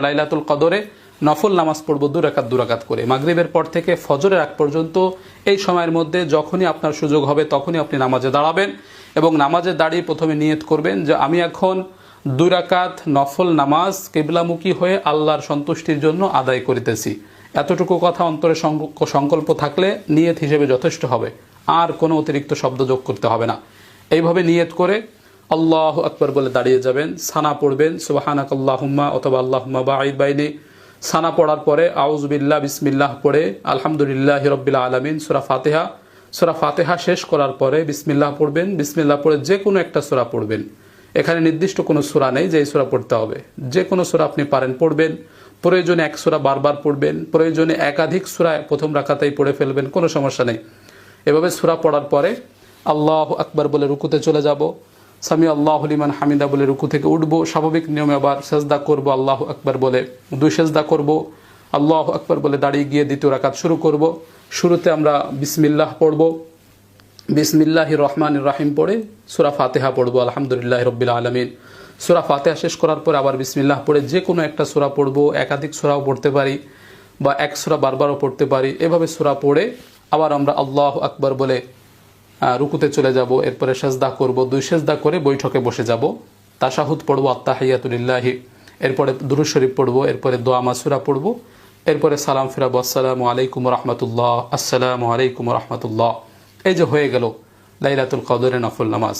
লাইলাতুল কদরে নফল নামাজ পড়বো 2 রাকাত করে। মাগরিবের পর থেকে ফজরের আগ পর্যন্ত এই সময়ের মধ্যে যখনই আপনার সুযোগ হবে তখনই আপনি নামাজে দাঁড়াবেন এবং নামাজে দাঁড়িয়ে প্রথমে নিয়ত করবেন যে আমি এখন 2 রাকাত নফল নামাজ কিবলামুখী হয়ে আল্লাহর সন্তুষ্টির জন্য আদায় করিতেছি। এতটুকু কথা অন্তরে সংকল্প থাকলে নিয়ত হিসেবে যথেষ্ট হবে, আর কোনো অতিরিক্ত শব্দ যোগ করতে হবে না। এইভাবে নিয়ত করে আল্লাহু আকবার বলে দাঁড়িয়ে যাবেন, সানা পড়বেন সুবহানাকাল্লাহুম্মা অথবা আল্লাহুম্মা বাঈদ বাইনি। সানা পড়ার পরে আউযু বিল্লাহ বিসমিল্লাহ পড়ে আলহামদুলিল্লাহি রাব্বিল আলামিন সূরা ফাতিহা শেষ করার পরে বিসমিল্লাহ পড়বেন। বিসমিল্লাহ পড়ে যে কোনো একটা সূরা পড়বেন। এখানে নির্দিষ্ট কোনো সূরা নেই যে এই সূরা পড়তে হবে, যে কোনো সূরা আপনি পারেন পড়বেন। প্রয়োজনে এক সূরা বারবার পড়বেন, প্রয়োজনে একাধিক সূরা প্রথম রাকাতেই পড়ে ফেলবেন, কোনো সমস্যা নেই। এভাবে সূরা পড়ার পরে আল্লাহু আকবার বলে রুকুতে চলে যাব, সামি আল্লাহু লিমান হামিদা বলে রুকু থেকে উঠব, স্বাভাবিক নিয়মে আবার সেজদা করব, আল্লাহু আকবার বলে 2 সেজদা করব, আল্লাহু আকবার বলে দাঁড়িয়ে গিয়ে দ্বিতীয় রাকাত শুরু করব। শুরুতে আমরা বিসমিল্লাহ পড়ব, বিসমিল্লাহির রহমানির রহিম পড়ে সূরা ফাতিহা পড়ব আলহামদুলিল্লাহি রাব্বিল আলামিন। সূরা ফাতিহা শেষ করার পরে আবার বিসমিল্লাহ পড়ে যে কোনো একটা সূরা পড়ব, একাধিক সূরাও পড়তে পারি বা এক সূরা বারবারও পড়তে পারি। এভাবে সূরা পড়ে আবার আমরা আল্লাহু আকবার বলে রুকুতে চলে যাব, এরপরে সেজদা করব, 2 সেজদা করে বৈঠকে বসে যাব, তাশাহুদ পড়ব আত্তাহিয়াতু লিল্লাহি, এরপরে দুরূদ শরীফ পড়ব, এরপরে দোয়া মাসুরা পড়ব, এরপরে সালাম ফিরাবো, আসসালামু আলাইকুম রাহমাতুল্লাহ, আসসালামু আলাইকুম রাহমাতুল্লাহ। এই যে হয়ে গেল লাইলাতুল কদরের নফল নামাজ।